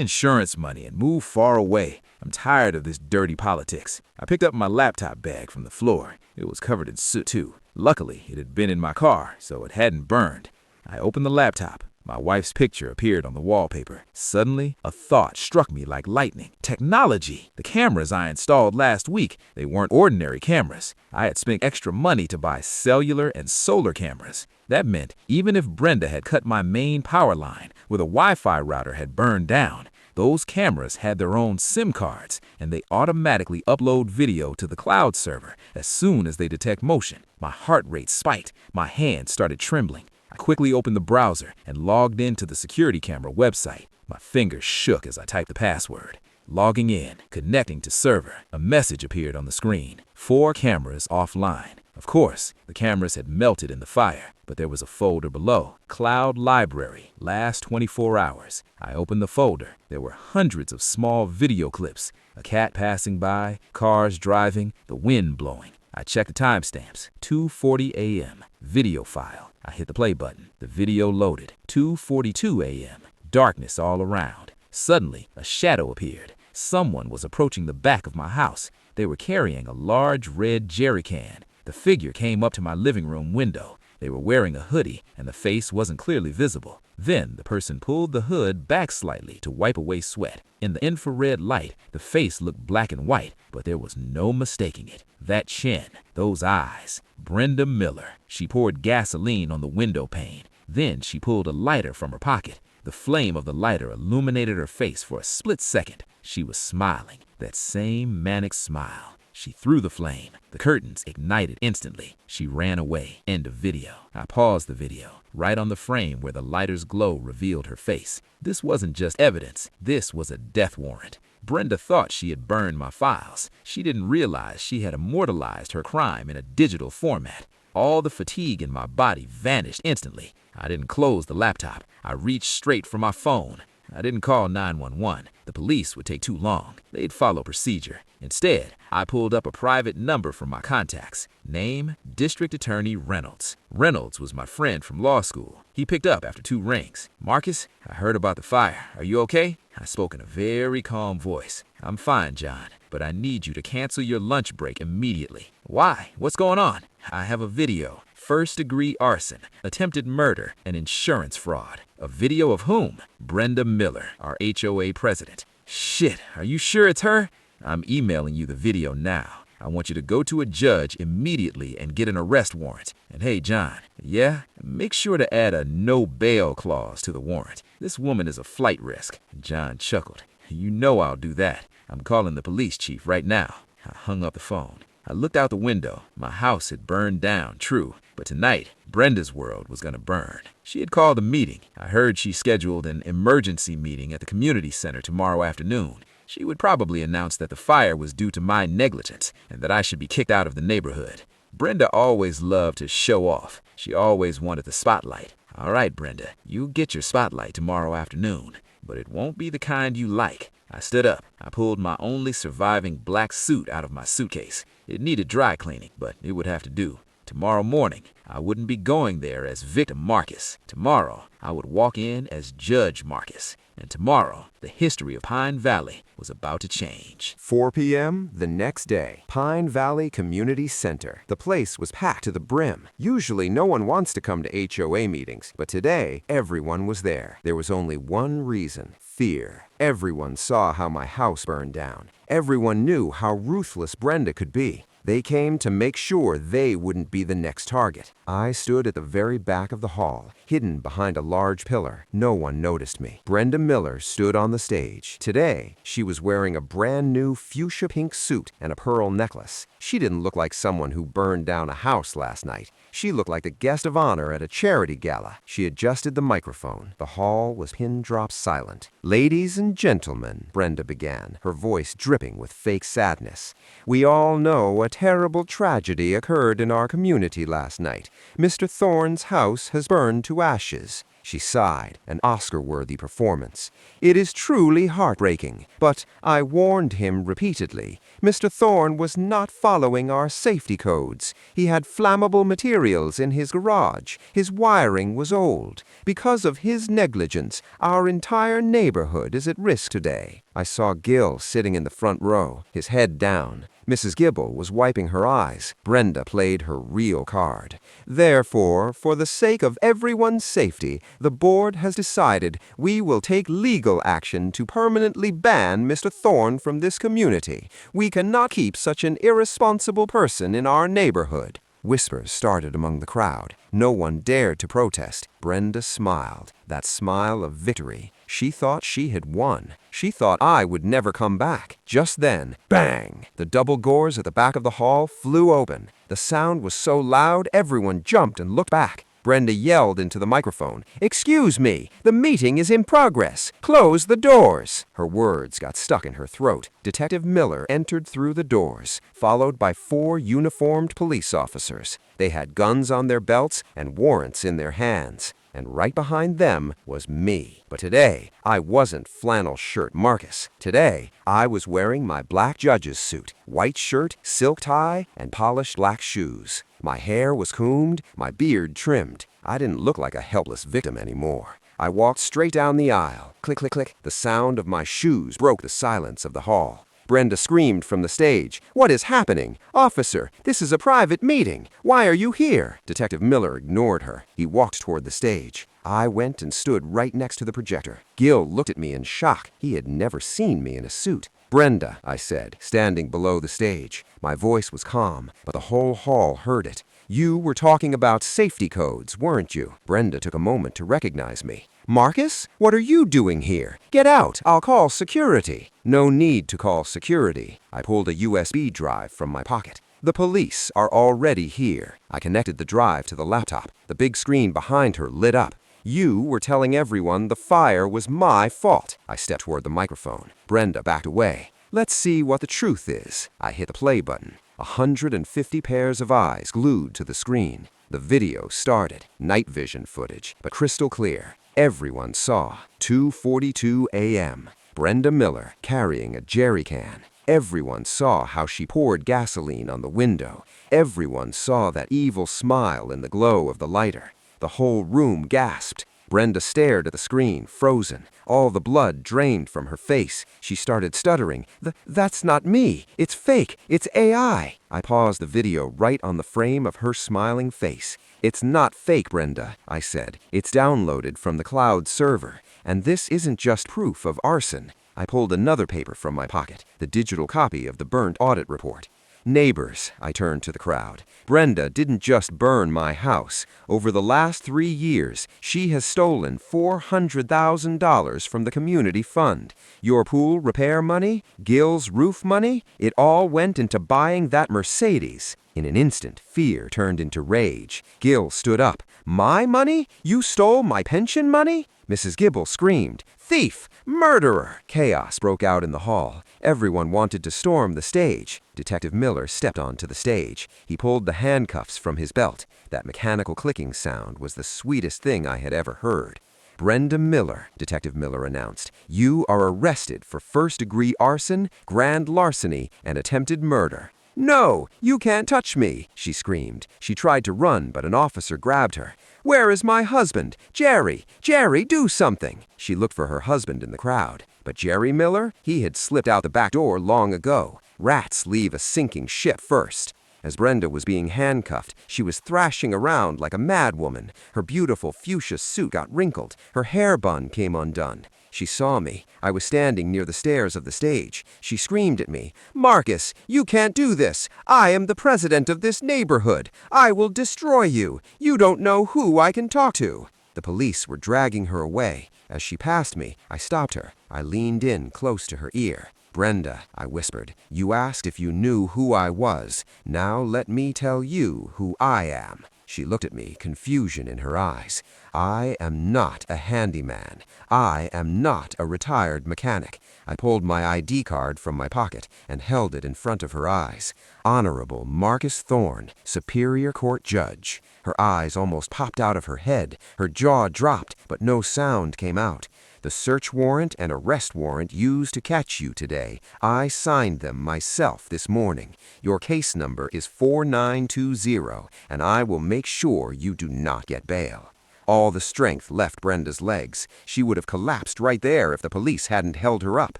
insurance money and move far away. I'm tired of this dirty politics. I picked up my laptop bag from the floor. It was covered in soot, too. Luckily, it had been in my car, so it hadn't burned. I opened the laptop. My wife's picture appeared on the wallpaper. Suddenly, a thought struck me like lightning. Technology! The cameras I installed last week, they weren't ordinary cameras. I had spent extra money to buy cellular and solar cameras. That meant even if Brenda had cut my main power line where the Wi-Fi router had burned down, those cameras had their own SIM cards, and they automatically upload video to the cloud server as soon as they detect motion. My heart rate spiked. My hands started trembling. I quickly opened the browser and logged into the security camera website. My fingers shook as I typed the password. Logging in, connecting to server. A message appeared on the screen. 4 cameras offline. Of course, the cameras had melted in the fire, but there was a folder below. Cloud Library, last 24 hours. I opened the folder. There were hundreds of small video clips. A cat passing by, cars driving, the wind blowing. I checked the timestamps. 2:40 a.m. Video file. I hit the play button. The video loaded. 2:42 a.m. Darkness all around. Suddenly, a shadow appeared. Someone was approaching the back of my house. They were carrying a large red jerry can. The figure came up to my living room window. They were wearing a hoodie, and the face wasn't clearly visible. Then the person pulled the hood back slightly to wipe away sweat. In the infrared light, the face looked black and white, but there was no mistaking it. That chin, those eyes. Brenda Miller. She poured gasoline on the window pane. Then she pulled a lighter from her pocket. The flame of the lighter illuminated her face for a split second. She was smiling, that same manic smile. She threw the flame. The curtains ignited instantly. She ran away. End of video. I paused the video. Right on the frame where the lighter's glow revealed her face. This wasn't just evidence. This was a death warrant. Brenda thought she had burned my files. She didn't realize she had immortalized her crime in a digital format. All the fatigue in my body vanished instantly. I didn't close the laptop. I reached straight for my phone. I didn't call 911. The police would take too long. They'd follow procedure. Instead, I pulled up a private number from my contacts. Name, District Attorney Reynolds. Reynolds was my friend from law school. He picked up after 2 rings. Marcus, I heard about the fire. Are you okay? I spoke in a very calm voice. I'm fine, John, but I need you to cancel your lunch break immediately. Why? What's going on? I have a video. First-degree arson, attempted murder, and insurance fraud. A video of whom? Brenda Miller, our HOA president. Shit, are you sure it's her? I'm emailing you the video now. I want you to go to a judge immediately and get an arrest warrant. And hey, John, yeah? Make sure to add a no bail clause to the warrant. This woman is a flight risk. John chuckled. You know I'll do that. I'm calling the police chief right now. I hung up the phone. I looked out the window. My house had burned down, true, but tonight, Brenda's world was going to burn. She had called a meeting. I heard she scheduled an emergency meeting at the community center tomorrow afternoon. She would probably announce that the fire was due to my negligence and that I should be kicked out of the neighborhood. Brenda always loved to show off. She always wanted the spotlight. All right, Brenda, you get your spotlight tomorrow afternoon, but it won't be the kind you like. I stood up. I pulled my only surviving black suit out of my suitcase. It needed dry cleaning, but it would have to do. Tomorrow morning, I wouldn't be going there as victim Marcus. Tomorrow, I would walk in as Judge Marcus. And tomorrow, the history of Pine Valley was about to change. 4 p.m. the next day, Pine Valley Community Center. The place was packed to the brim. Usually, no one wants to come to HOA meetings, but today, everyone was there. There was only one reason: fear. Everyone saw how my house burned down. Everyone knew how ruthless Brenda could be. They came to make sure they wouldn't be the next target. I stood at the very back of the hall, hidden behind a large pillar. No one noticed me. Brenda Miller stood on the stage. Today, she was wearing a brand new fuchsia pink suit and a pearl necklace. She didn't look like someone who burned down a house last night. She looked like the guest of honor at a charity gala. She adjusted the microphone. The hall was pin-drop silent. "Ladies and gentlemen," Brenda began, her voice dripping with fake sadness. "We all know a terrible tragedy occurred in our community last night. Mr. Thorne's house has burned to ashes." She sighed, an Oscar-worthy performance. "It is truly heartbreaking, but I warned him repeatedly. Mr. Thorne was not following our safety codes. He had flammable materials in his garage. His wiring was old. Because of his negligence, our entire neighborhood is at risk today." I saw Gil sitting in the front row, his head down. Mrs. Gibble was wiping her eyes. Brenda played her real card. "Therefore, for the sake of everyone's safety, the board has decided we will take legal action to permanently ban Mr. Thorne from this community. We cannot keep such an irresponsible person in our neighborhood." Whispers started among the crowd. No one dared to protest. Brenda smiled, that smile of victory. She thought she had won. She thought I would never come back. Just then, bang! The double doors at the back of the hall flew open. The sound was so loud everyone jumped and looked back. Brenda yelled into the microphone, "Excuse me, the meeting is in progress. Close the doors." Her words got stuck in her throat. Detective Miller entered through the doors, followed by 4 uniformed police officers. They had guns on their belts and warrants in their hands. And right behind them was me. But today, I wasn't flannel shirt Marcus. Today, I was wearing my black judge's suit, white shirt, silk tie, and polished black shoes. My hair was combed, my beard trimmed. I didn't look like a helpless victim anymore. I walked straight down the aisle. Click, click, click. The sound of my shoes broke the silence of the hall. Brenda screamed from the stage, "What is happening? Officer, this is a private meeting. Why are you here?" Detective Miller ignored her. He walked toward the stage. I went and stood right next to the projector. Gil looked at me in shock. He had never seen me in a suit. "Brenda," I said, standing below the stage. My voice was calm, but the whole hall heard it. "You were talking about safety codes, weren't you?" Brenda took a moment to recognize me. "Marcus, what are you doing here? Get out, I'll call security." No need to call security. I pulled a USB drive from my pocket. "The police are already here." I connected the drive to the laptop. The big screen behind her lit up. "You were telling everyone the fire was my fault." I stepped toward the microphone. Brenda backed away. "Let's see what the truth is." I hit the play button. 150 pairs of eyes glued to the screen. The video started. Night vision footage, but crystal clear. Everyone saw 2:42 a.m. Brenda Miller carrying a jerry can. Everyone saw how she poured gasoline on the window. Everyone saw that evil smile in the glow of the lighter. The whole room gasped. Brenda stared at the screen, frozen. All the blood drained from her face. She started stuttering. That's not me. It's fake. It's AI." I paused the video right on the frame of her smiling face. "It's not fake, Brenda," I said. "It's downloaded from the cloud server. And this isn't just proof of arson." I pulled another paper from my pocket, the digital copy of the burnt audit report. "Neighbors," I turned to the crowd. "Brenda didn't just burn my house. Over the last 3 years, she has stolen $400,000 from the community fund. Your pool repair money, Gil's roof money, it all went into buying that Mercedes." In an instant, fear turned into rage. Gil stood up. "My money? You stole my pension money?" Mrs. Gibble screamed, "Thief! Murderer!" Chaos broke out in the hall. Everyone wanted to storm the stage. Detective Miller stepped onto the stage. He pulled the handcuffs from his belt. That mechanical clicking sound was the sweetest thing I had ever heard. "Brenda Miller," Detective Miller announced, "you are arrested for first-degree arson, grand larceny, and attempted murder." "No, you can't touch me," she screamed. She tried to run, but an officer grabbed her. "Where is my husband? Jerry! Jerry, do something!" She looked for her husband in the crowd. But Jerry Miller? He had slipped out the back door long ago. Rats leave a sinking ship first. As Brenda was being handcuffed, she was thrashing around like a madwoman. Her beautiful fuchsia suit got wrinkled. Her hair bun came undone. She saw me. I was standing near the stairs of the stage. She screamed at me, "Marcus, you can't do this. I am the president of this neighborhood. I will destroy you. You don't know who I can talk to." The police were dragging her away. As she passed me, I stopped her. I leaned in close to her ear. "Brenda," I whispered, "you asked if you knew who I was. Now let me tell you who I am." She looked at me, confusion in her eyes. "I am not a handyman. I am not a retired mechanic." I pulled my ID card from my pocket and held it in front of her eyes. "Honorable Marcus Thorne, Superior Court Judge." Her eyes almost popped out of her head. Her jaw dropped, but no sound came out. "The search warrant and arrest warrant used to catch you today, I signed them myself this morning. Your case number is 4920, and I will make sure you do not get bail." All the strength left Brenda's legs. She would have collapsed right there if the police hadn't held her up.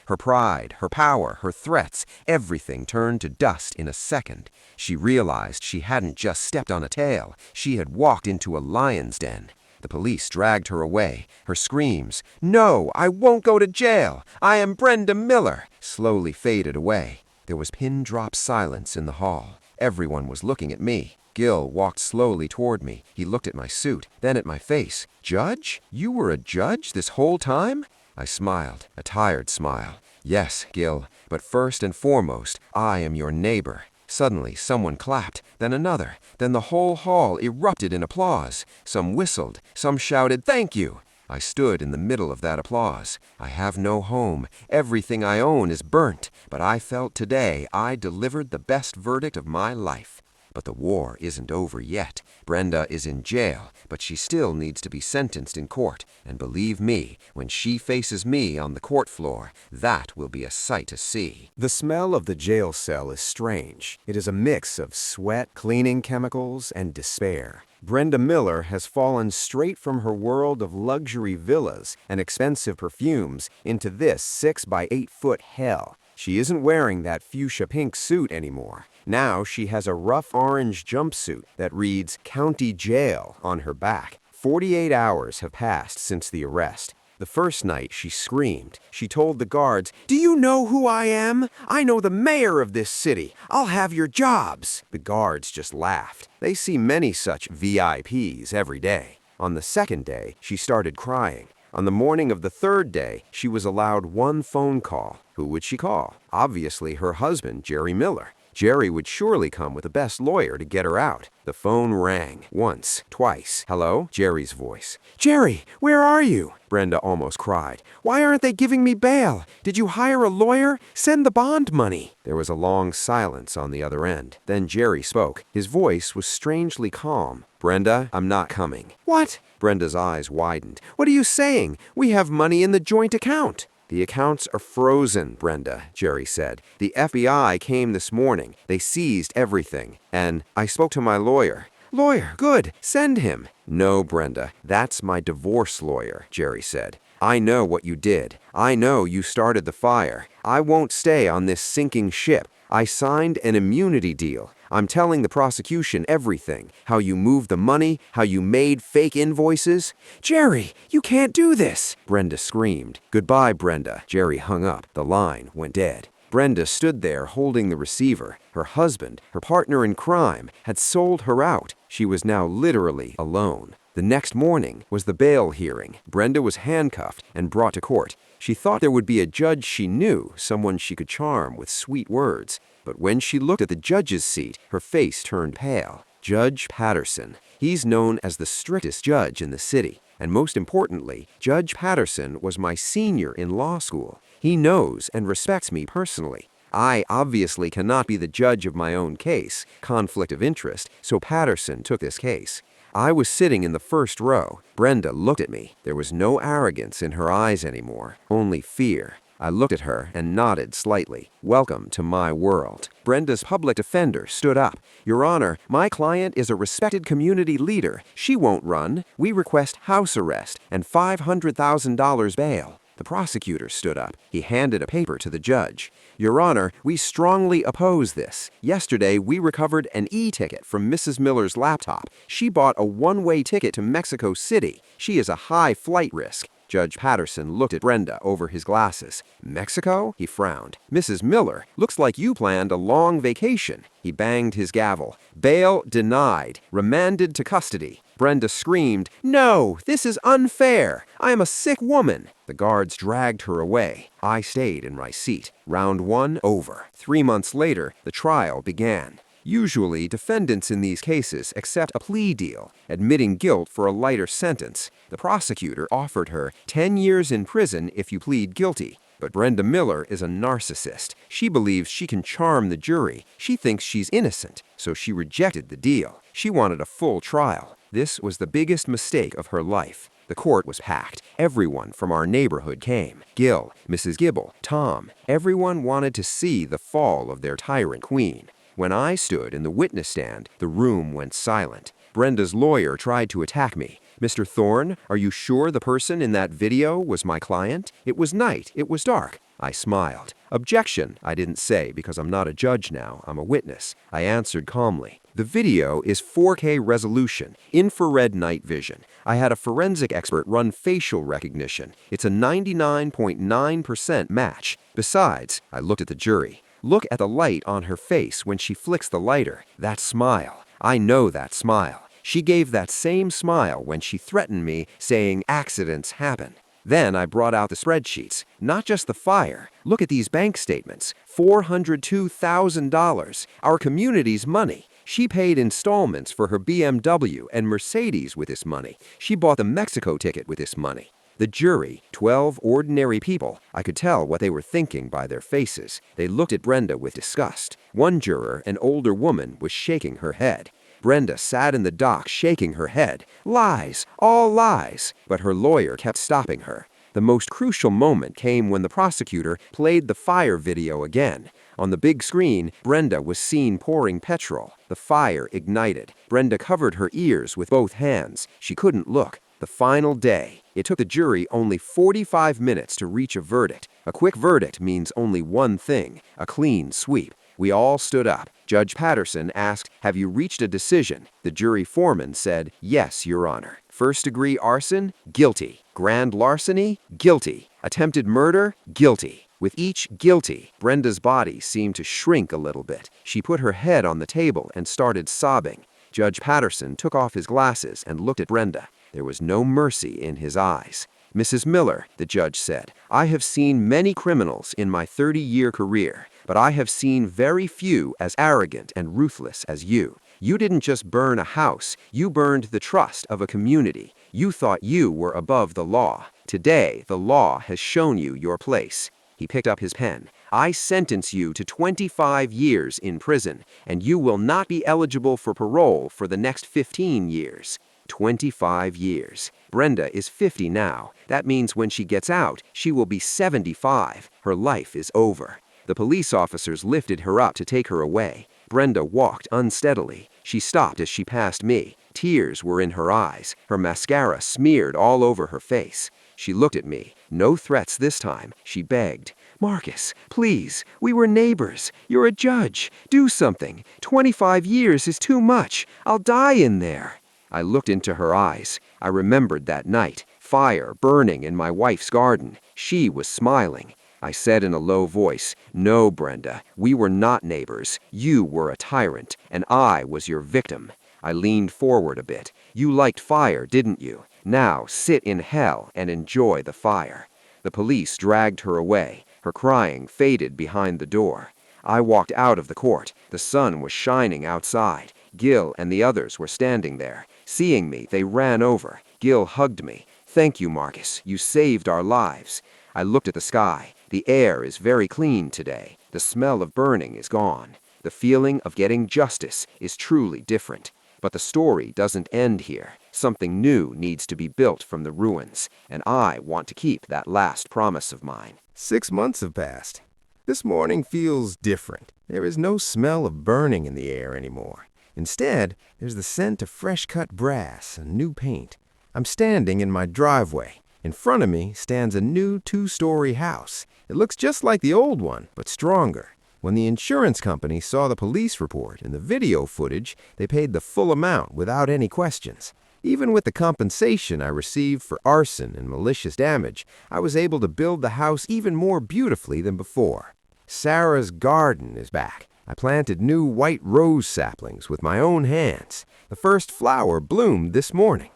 Her pride, her power, her threats, everything turned to dust in a second. She realized she hadn't just stepped on a tail. She had walked into a lion's den. The police dragged her away. Her screams, "No, I won't go to jail. I am Brenda Miller," slowly faded away. There was pin-drop silence in the hall. Everyone was looking at me. Gil walked slowly toward me. He looked at my suit, then at my face. "Judge? You were a judge this whole time?" I smiled, a tired smile. "Yes, Gil, but first and foremost, I am your neighbor." Suddenly, someone clapped, then another. Then the whole hall erupted in applause. Some whistled, some shouted, "Thank you." I stood in the middle of that applause. I have no home. Everything I own is burnt. But I felt today I delivered the best verdict of my life. But the war isn't over yet. Brenda is in jail, but she still needs to be sentenced in court. And believe me, when she faces me on the court floor, that will be a sight to see. The smell of the jail cell is strange. It is a mix of sweat, cleaning chemicals, and despair. Brenda Miller has fallen straight from her world of luxury villas and expensive perfumes into this 6 by 8 foot hell. She isn't wearing that fuchsia pink suit anymore. Now she has a rough orange jumpsuit that reads "County Jail" on her back. 48 hours have passed since the arrest. The first night she screamed. She told the guards, "Do you know who I am? I know the mayor of this city. I'll have your jobs." The guards just laughed. They see many such VIPs every day. On the second day, she started crying. On the morning of the third day, she was allowed one phone call. Who would she call? Obviously her husband, Jerry Miller. Jerry would surely come with the best lawyer to get her out. The phone rang. Once, twice. "Hello?" Jerry's voice. "Jerry, where are you?" Brenda almost cried. "Why aren't they giving me bail? Did you hire a lawyer? Send the bond money." There was a long silence on the other end. Then Jerry spoke. His voice was strangely calm. "Brenda, I'm not coming." "What?" Brenda's eyes widened. "What are you saying? We have money in the joint account." "The accounts are frozen, Brenda," Jerry said. "The FBI came this morning. They seized everything. And I spoke to my lawyer." "Lawyer, good. Send him." "No, Brenda. That's my divorce lawyer," Jerry said. "I know what you did. I know you started the fire. I won't stay on this sinking ship. I signed an immunity deal. I'm telling the prosecution everything. How you moved the money, how you made fake invoices." "Jerry, you can't do this!" Brenda screamed. "Goodbye, Brenda." Jerry hung up. The line went dead. Brenda stood there holding the receiver. Her husband, her partner in crime, had sold her out. She was now literally alone. The next morning was the bail hearing. Brenda was handcuffed and brought to court. She thought there would be a judge she knew, someone she could charm with sweet words. But when she looked at the judge's seat, her face turned pale. Judge Patterson. He's known as the strictest judge in the city. And most importantly, Judge Patterson was my senior in law school. He knows and respects me personally. I obviously cannot be the judge of my own case, conflict of interest, so Patterson took this case. I was sitting in the first row. Brenda looked at me. There was no arrogance in her eyes anymore, only fear. I looked at her and nodded slightly. "Welcome to my world." Brenda's public defender stood up. "Your Honor, my client is a respected community leader. She won't run. We request house arrest and $500,000 bail." The prosecutor stood up. He handed a paper to the judge. "Your Honor, we strongly oppose this. Yesterday, we recovered an e-ticket from Mrs. Miller's laptop. She bought a one-way ticket to Mexico City. She is a high flight risk." Judge Patterson looked at Brenda over his glasses. Mexico? He frowned. Mrs. Miller, looks like you planned a long vacation. He banged his gavel. Bail denied. Remanded to custody. Brenda screamed, "No, this is unfair. I am a sick woman." The guards dragged her away. I stayed in my seat. Round 1 over. 3 months later, the trial began. Usually, defendants in these cases accept a plea deal, admitting guilt for a lighter sentence. The prosecutor offered her 10 years in prison if you plead guilty. But Brenda Miller is a narcissist. She believes she can charm the jury. She thinks she's innocent, so she rejected the deal. She wanted a full trial. This was the biggest mistake of her life. The court was packed. Everyone from our neighborhood came. Gil, Mrs. Gibble, Tom. Everyone wanted to see the fall of their tyrant queen. When I stood in the witness stand, the room went silent. Brenda's lawyer tried to attack me. "Mr. Thorne, are you sure the person in that video was my client? It was night. It was dark." I smiled. "Objection," I didn't say because I'm not a judge now, I'm a witness. I answered calmly. "The video is 4K resolution, infrared night vision. I had a forensic expert run facial recognition. It's a 99.9% match. Besides," I looked at the jury, "look at the light on her face when she flicks the lighter. That smile. I know that smile. She gave that same smile when she threatened me, saying accidents happen." Then I brought out the spreadsheets. Not just the fire. Look at these bank statements. $402,000. Our community's money. She paid installments for her BMW and Mercedes with this money. She bought the Mexico ticket with this money. The jury, 12 ordinary people, I could tell what they were thinking by their faces. They looked at Brenda with disgust. One juror, an older woman, was shaking her head. Brenda sat in the dock shaking her head. Lies, all lies. But her lawyer kept stopping her. The most crucial moment came when the prosecutor played the fire video again. On the big screen, Brenda was seen pouring petrol. The fire ignited. Brenda covered her ears with both hands. She couldn't look. The final day. It took the jury only 45 minutes to reach a verdict. A quick verdict means only one thing, a clean sweep. We all stood up. Judge Patterson asked, "Have you reached a decision?" The jury foreman said, "Yes, Your Honor." First-degree arson? Guilty. Grand larceny? Guilty. Attempted murder? Guilty. With each guilty, Brenda's body seemed to shrink a little bit. She put her head on the table and started sobbing. Judge Patterson took off his glasses and looked at Brenda. There was no mercy in his eyes. "Mrs. Miller," the judge said, "I have seen many criminals in my 30-year career, but I have seen very few as arrogant and ruthless as you. You didn't just burn a house, you burned the trust of a community. You thought you were above the law. Today, the law has shown you your place." He picked up his pen. "I sentence you to 25 years in prison, and you will not be eligible for parole for the next 15 years. 25 years. Brenda is 50 now. That means when she gets out, she will be 75. Her life is over." The police officers lifted her up to take her away. Brenda walked unsteadily. She stopped as she passed me. Tears were in her eyes. Her mascara smeared all over her face. She looked at me. No threats this time. She begged, "Marcus, please, we were neighbors. You're a judge. Do something. 25 years is too much. I'll die in there." I looked into her eyes. I remembered that night. Fire burning in my wife's garden. She was smiling. I said in a low voice, "No, Brenda, we were not neighbors. You were a tyrant, and I was your victim." I leaned forward a bit. "You liked fire, didn't you? Now sit in hell and enjoy the fire." The police dragged her away. Her crying faded behind the door. I walked out of the court. The sun was shining outside. Gil and the others were standing there. Seeing me, they ran over. Gil hugged me. "Thank you, Marcus. You saved our lives." I looked at the sky. The air is very clean today. The smell of burning is gone. The feeling of getting justice is truly different. But the story doesn't end here. Something new needs to be built from the ruins, and I want to keep that last promise of mine. 6 months have passed. This morning feels different. There is no smell of burning in the air anymore. Instead, there's the scent of fresh-cut brass and new paint. I'm standing in my driveway. In front of me stands a new 2-story house. It looks just like the old one, but stronger. When the insurance company saw the police report and the video footage, they paid the full amount without any questions. Even with the compensation I received for arson and malicious damage, I was able to build the house even more beautifully than before. Sarah's garden is back. I planted new white rose saplings with my own hands. The first flower bloomed this morning.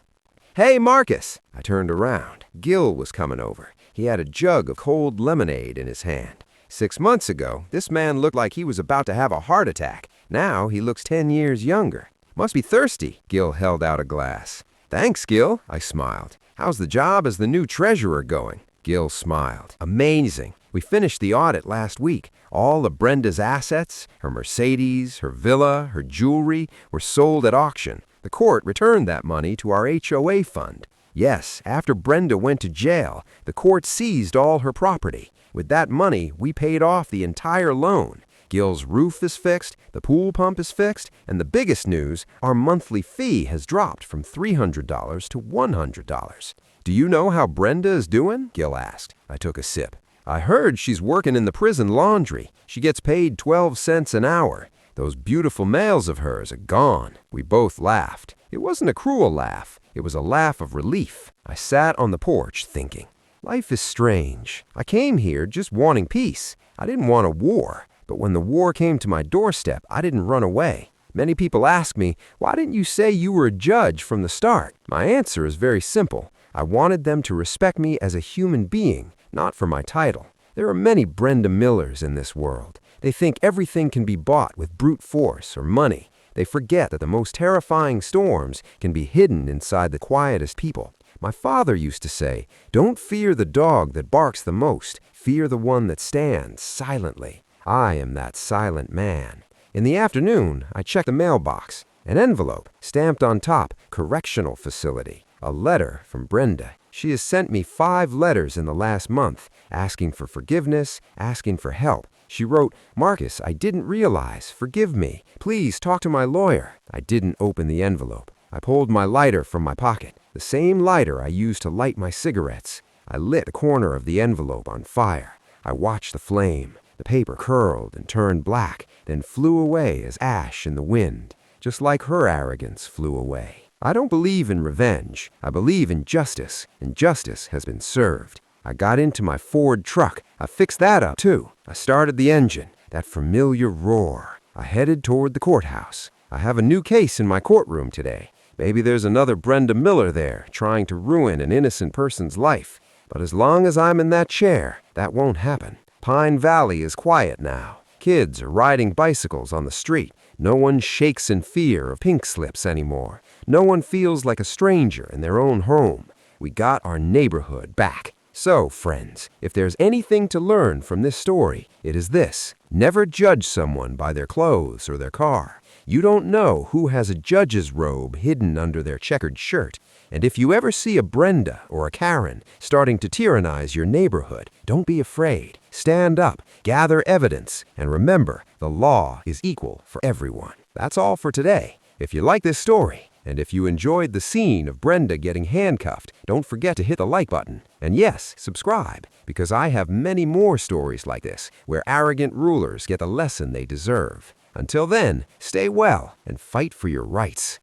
"Hey, Marcus!" I turned around. Gil was coming over. He had a jug of cold lemonade in his hand. 6 months ago, this man looked like he was about to have a heart attack. Now he looks 10 years younger. "Must be thirsty." Gil held out a glass. "Thanks, Gil," I smiled. "How's the job as the new treasurer going?" Gil smiled. "Amazing. We finished the audit last week. All of Brenda's assets, her Mercedes, her villa, her jewelry, were sold at auction. The court returned that money to our HOA fund. Yes, after Brenda went to jail, the court seized all her property. With that money, we paid off the entire loan. Gil's roof is fixed, the pool pump is fixed, and the biggest news, our monthly fee has dropped from $300 to $100. "Do you know how Brenda is doing?" Gil asked. I took a sip. "I heard she's working in the prison laundry. She gets paid 12 cents an hour. Those beautiful males of hers are gone." We both laughed. It wasn't a cruel laugh. It was a laugh of relief. I sat on the porch thinking. Life is strange. I came here just wanting peace. I didn't want a war. But when the war came to my doorstep, I didn't run away. Many people ask me, "Why didn't you say you were a judge from the start?" My answer is very simple. I wanted them to respect me as a human being, not for my title. There are many Brenda Millers in this world. They think everything can be bought with brute force or money. They forget that the most terrifying storms can be hidden inside the quietest people. My father used to say, "Don't fear the dog that barks the most. Fear the one that stands silently." I am that silent man. In the afternoon, I checked the mailbox. An envelope, stamped on top, correctional facility. A letter from Brenda. She has sent me 5 letters in the last month, asking for forgiveness, asking for help. She wrote, "Marcus, I didn't realize. Forgive me. Please talk to my lawyer." I didn't open the envelope. I pulled my lighter from my pocket, the same lighter I used to light my cigarettes. I lit the corner of the envelope on fire. I watched the flame. The paper curled and turned black, then flew away as ash in the wind, just like her arrogance flew away. I don't believe in revenge. I believe in justice, and justice has been served. I got into my Ford truck. I fixed that up, too. I started the engine, that familiar roar. I headed toward the courthouse. I have a new case in my courtroom today. Maybe there's another Brenda Miller there trying to ruin an innocent person's life. But as long as I'm in that chair, that won't happen. Pine Valley is quiet now. Kids are riding bicycles on the street. No one shakes in fear of pink slips anymore. No one feels like a stranger in their own home. We got our neighborhood back. So, friends, if there's anything to learn from this story, it is this. Never judge someone by their clothes or their car. You don't know who has a judge's robe hidden under their checkered shirt. And if you ever see a Brenda or a Karen starting to tyrannize your neighborhood, don't be afraid. Stand up, gather evidence, and remember, the law is equal for everyone. That's all for today. If you like this story, and if you enjoyed the scene of Brenda getting handcuffed, don't forget to hit the like button. And yes, subscribe, because I have many more stories like this, where arrogant rulers get the lesson they deserve. Until then, stay well and fight for your rights.